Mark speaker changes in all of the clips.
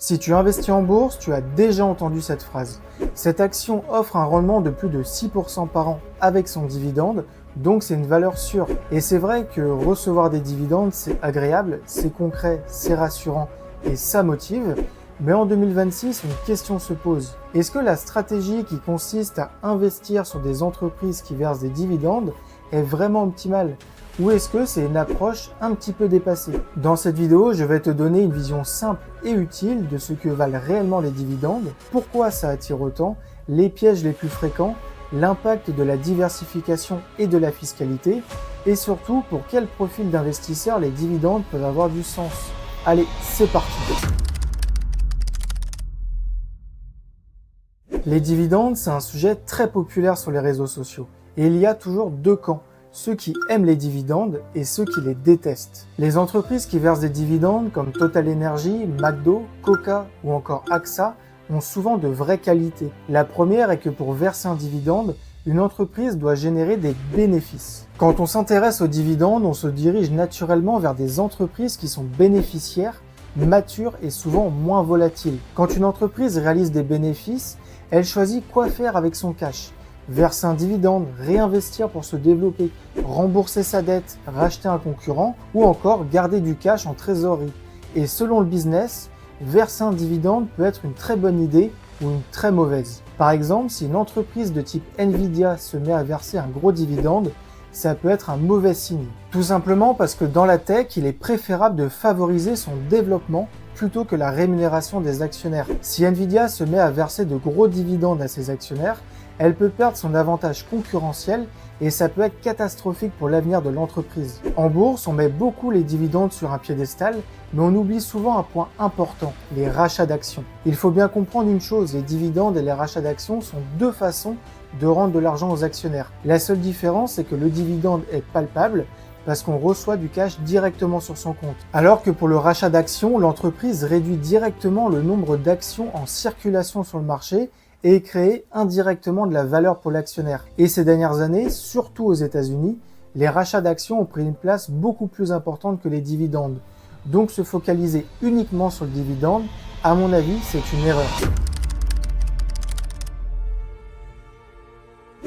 Speaker 1: Si tu investis en bourse, tu as déjà entendu cette phrase. Cette action offre un rendement de plus de 6% par an avec son dividende, donc c'est une valeur sûre. Et c'est vrai que recevoir des dividendes, c'est agréable, c'est concret, c'est rassurant et ça motive. Mais en 2026, une question se pose. Est-ce que la stratégie qui consiste à investir sur des entreprises qui versent des dividendes est vraiment optimale ? Ou est-ce que c'est une approche un petit peu dépassée? Dans cette vidéo, je vais te donner une vision simple et utile de ce que valent réellement les dividendes, pourquoi ça attire autant, les pièges les plus fréquents, l'impact de la diversification et de la fiscalité, et surtout pour quel profil d'investisseur les dividendes peuvent avoir du sens. Allez, c'est parti! Les dividendes, c'est un sujet très populaire sur les réseaux sociaux. Et il y a toujours deux camps. Ceux qui aiment les dividendes et ceux qui les détestent. Les entreprises qui versent des dividendes comme Total Energy, McDo, Coca ou encore AXA ont souvent de vraies qualités. La première est que pour verser un dividende, une entreprise doit générer des bénéfices. Quand on s'intéresse aux dividendes, on se dirige naturellement vers des entreprises qui sont bénéficiaires, matures et souvent moins volatiles. Quand une entreprise réalise des bénéfices, elle choisit quoi faire avec son cash. Verser un dividende, réinvestir pour se développer, rembourser sa dette, racheter un concurrent ou encore garder du cash en trésorerie. Et selon le business, verser un dividende peut être une très bonne idée ou une très mauvaise. Par exemple, si une entreprise de type Nvidia se met à verser un gros dividende, ça peut être un mauvais signe. Tout simplement parce que dans la tech, il est préférable de favoriser son développement plutôt que la rémunération des actionnaires. Si Nvidia se met à verser de gros dividendes à ses actionnaires, elle peut perdre son avantage concurrentiel et ça peut être catastrophique pour l'avenir de l'entreprise. En bourse, on met beaucoup les dividendes sur un piédestal, mais on oublie souvent un point important, les rachats d'actions. Il faut bien comprendre une chose, les dividendes et les rachats d'actions sont deux façons de rendre de l'argent aux actionnaires. La seule différence, c'est que le dividende est palpable, parce qu'on reçoit du cash directement sur son compte. Alors que pour le rachat d'actions, l'entreprise réduit directement le nombre d'actions en circulation sur le marché et créer indirectement de la valeur pour l'actionnaire. Et ces dernières années, surtout aux États-Unis, les rachats d'actions ont pris une place beaucoup plus importante que les dividendes. Donc se focaliser uniquement sur le dividende, à mon avis, c'est une erreur.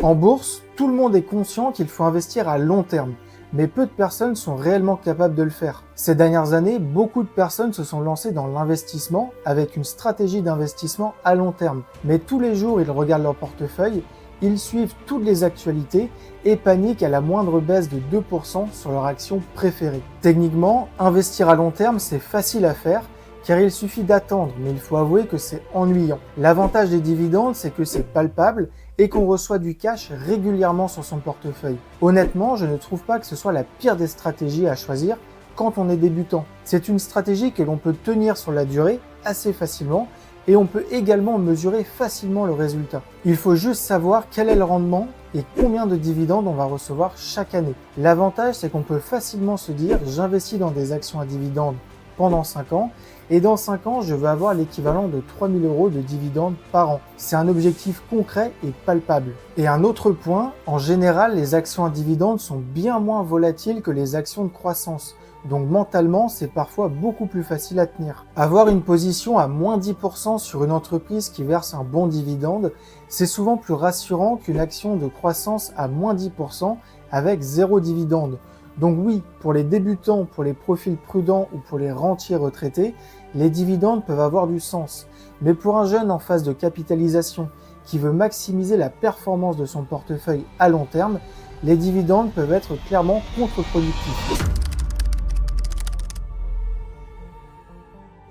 Speaker 1: En bourse, tout le monde est conscient qu'il faut investir à long terme, mais peu de personnes sont réellement capables de le faire. Ces dernières années, beaucoup de personnes se sont lancées dans l'investissement avec une stratégie d'investissement à long terme. Mais tous les jours, ils regardent leur portefeuille, ils suivent toutes les actualités et paniquent à la moindre baisse de 2% sur leur action préférée. Techniquement, investir à long terme, c'est facile à faire, car il suffit d'attendre, mais il faut avouer que c'est ennuyant. L'avantage des dividendes, c'est que c'est palpable et qu'on reçoit du cash régulièrement sur son portefeuille. Honnêtement, je ne trouve pas que ce soit la pire des stratégies à choisir quand on est débutant. C'est une stratégie que l'on peut tenir sur la durée assez facilement et on peut également mesurer facilement le résultat. Il faut juste savoir quel est le rendement et combien de dividendes on va recevoir chaque année. L'avantage, c'est qu'on peut facilement se dire « j'investis dans des actions à dividendes pendant 5 ans et dans 5 ans, je veux avoir l'équivalent de 3 000 € de dividendes par an. » C'est un objectif concret et palpable. Et un autre point, en général, les actions à dividendes sont bien moins volatiles que les actions de croissance. Donc mentalement, c'est parfois beaucoup plus facile à tenir. Avoir une position à moins 10% sur une entreprise qui verse un bon dividende, c'est souvent plus rassurant qu'une action de croissance à moins 10% avec zéro dividende. Donc oui, pour les débutants, pour les profils prudents ou pour les rentiers retraités, les dividendes peuvent avoir du sens. Mais pour un jeune en phase de capitalisation qui veut maximiser la performance de son portefeuille à long terme, les dividendes peuvent être clairement contre-productifs.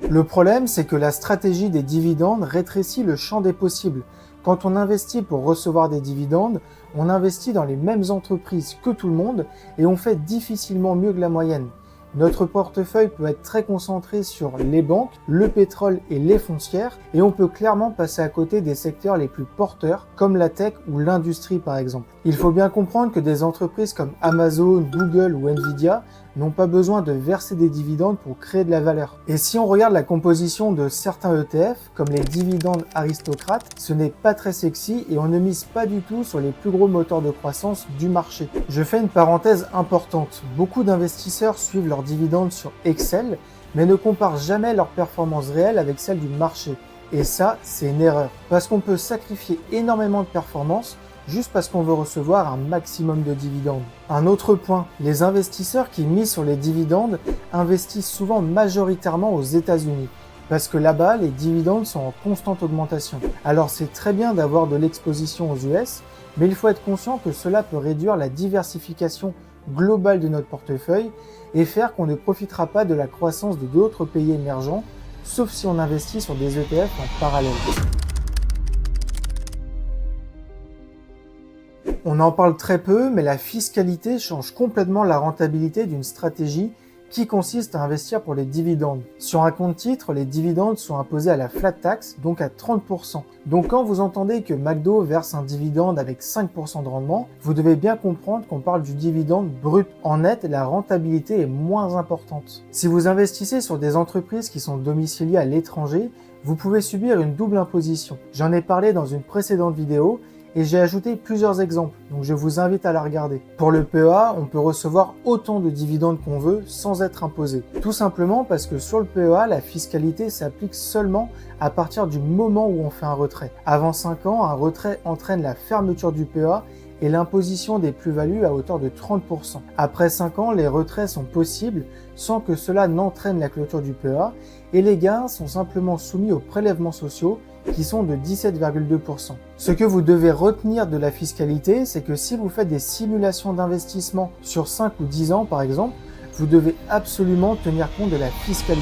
Speaker 1: Le problème, c'est que la stratégie des dividendes rétrécit le champ des possibles. Quand on investit pour recevoir des dividendes, on investit dans les mêmes entreprises que tout le monde et on fait difficilement mieux que la moyenne. Notre portefeuille peut être très concentré sur les banques, le pétrole et les foncières et on peut clairement passer à côté des secteurs les plus porteurs comme la tech ou l'industrie par exemple. Il faut bien comprendre que des entreprises comme Amazon, Google ou Nvidia n'ont pas besoin de verser des dividendes pour créer de la valeur. Et si on regarde la composition de certains ETF, comme les dividendes aristocrates, ce n'est pas très sexy et on ne mise pas du tout sur les plus gros moteurs de croissance du marché. Je fais une parenthèse importante. Beaucoup d'investisseurs suivent leurs dividendes sur Excel, mais ne comparent jamais leurs performances réelles avec celles du marché. Et ça, c'est une erreur. Parce qu'on peut sacrifier énormément de performances juste parce qu'on veut recevoir un maximum de dividendes. Un autre point, les investisseurs qui misent sur les dividendes investissent souvent majoritairement aux États-Unis. Parce que là-bas, les dividendes sont en constante augmentation. Alors c'est très bien d'avoir de l'exposition aux US, mais il faut être conscient que cela peut réduire la diversification globale de notre portefeuille et faire qu'on ne profitera pas de la croissance de d'autres pays émergents, sauf si on investit sur des ETF en parallèle. On en parle très peu, mais la fiscalité change complètement la rentabilité d'une stratégie qui consiste à investir pour les dividendes. Sur un compte titre, les dividendes sont imposés à la flat tax, donc à 30%. Donc quand vous entendez que McDo verse un dividende avec 5% de rendement, vous devez bien comprendre qu'on parle du dividende brut. En net, la rentabilité est moins importante. Si vous investissez sur des entreprises qui sont domiciliées à l'étranger, vous pouvez subir une double imposition. J'en ai parlé dans une précédente vidéo, et j'ai ajouté plusieurs exemples, donc je vous invite à la regarder. Pour le PEA, on peut recevoir autant de dividendes qu'on veut sans être imposé. Tout simplement parce que sur le PEA, la fiscalité s'applique seulement à partir du moment où on fait un retrait. Avant 5 ans, un retrait entraîne la fermeture du PEA et l'imposition des plus-values à hauteur de 30%. Après 5 ans, les retraits sont possibles sans que cela n'entraîne la clôture du PEA et les gains sont simplement soumis aux prélèvements sociaux qui sont de 17,2%. Ce que vous devez retenir de la fiscalité, c'est que si vous faites des simulations d'investissement sur 5 ou 10 ans par exemple, vous devez absolument tenir compte de la fiscalité.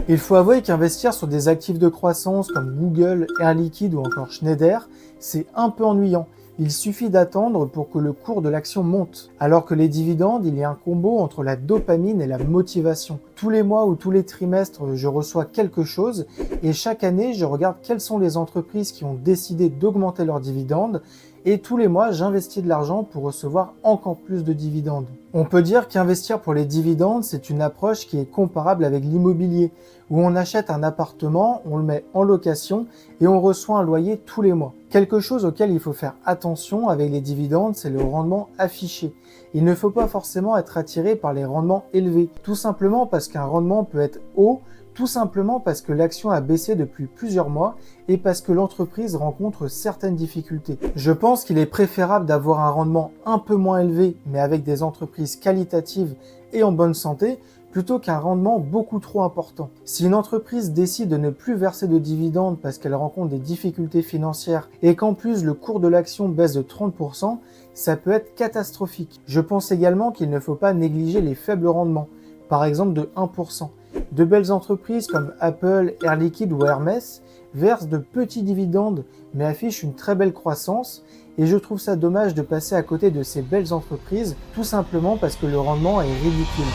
Speaker 1: Il faut avouer qu'investir sur des actifs de croissance comme Google, Air Liquide ou encore Schneider, c'est un peu ennuyant. Il suffit d'attendre pour que le cours de l'action monte. Alors que les dividendes, il y a un combo entre la dopamine et la motivation. Tous les mois ou tous les trimestres, je reçois quelque chose et chaque année, je regarde quelles sont les entreprises qui ont décidé d'augmenter leurs dividendes et tous les mois, j'investis de l'argent pour recevoir encore plus de dividendes. On peut dire qu'investir pour les dividendes, c'est une approche qui est comparable avec l'immobilier, où on achète un appartement, on le met en location et on reçoit un loyer tous les mois. Quelque chose auquel il faut faire attention avec les dividendes, c'est le rendement affiché. Il ne faut pas forcément être attiré par les rendements élevés, tout simplement parce qu'un rendement peut être haut, tout simplement parce que l'action a baissé depuis plusieurs mois et parce que l'entreprise rencontre certaines difficultés. Je pense qu'il est préférable d'avoir un rendement un peu moins élevé, mais avec des entreprises qualitatives et en bonne santé, plutôt qu'un rendement beaucoup trop important. Si une entreprise décide de ne plus verser de dividendes parce qu'elle rencontre des difficultés financières et qu'en plus le cours de l'action baisse de 30%, ça peut être catastrophique. Je pense également qu'il ne faut pas négliger les faibles rendements, par exemple de 1%. De belles entreprises comme Apple, Air Liquide ou Hermès versent de petits dividendes mais affichent une très belle croissance et je trouve ça dommage de passer à côté de ces belles entreprises tout simplement parce que le rendement est ridicule.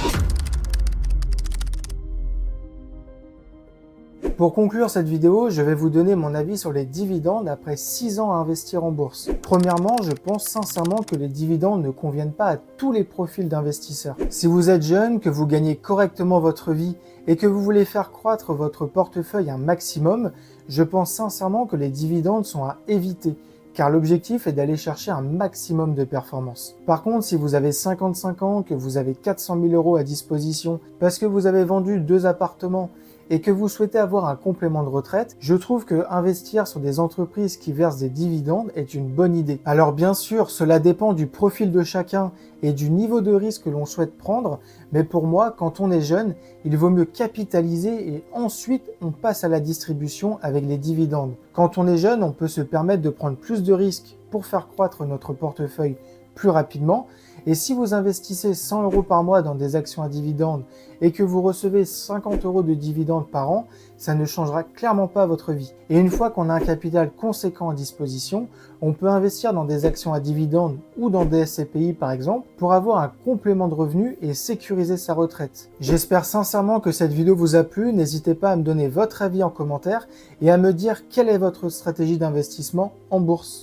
Speaker 1: Pour conclure cette vidéo, je vais vous donner mon avis sur les dividendes après 6 ans à investir en bourse. Premièrement, je pense sincèrement que les dividendes ne conviennent pas à tous les profils d'investisseurs. Si vous êtes jeune, que vous gagnez correctement votre vie et que vous voulez faire croître votre portefeuille un maximum, je pense sincèrement que les dividendes sont à éviter, car l'objectif est d'aller chercher un maximum de performance. Par contre, si vous avez 55 ans, que vous avez 400 000 € à disposition parce que vous avez vendu 2 appartements et que vous souhaitez avoir un complément de retraite, je trouve que investir sur des entreprises qui versent des dividendes est une bonne idée. Alors bien sûr, cela dépend du profil de chacun et du niveau de risque que l'on souhaite prendre, mais pour moi, quand on est jeune, il vaut mieux capitaliser et ensuite on passe à la distribution avec les dividendes. Quand on est jeune, on peut se permettre de prendre plus de risques pour faire croître notre portefeuille plus rapidement. Et si vous investissez 100 € par mois dans des actions à dividendes et que vous recevez 50 € de dividendes par an, ça ne changera clairement pas votre vie. Et une fois qu'on a un capital conséquent à disposition, on peut investir dans des actions à dividendes ou dans des SCPI par exemple pour avoir un complément de revenus et sécuriser sa retraite. J'espère sincèrement que cette vidéo vous a plu. N'hésitez pas à me donner votre avis en commentaire et à me dire quelle est votre stratégie d'investissement en bourse.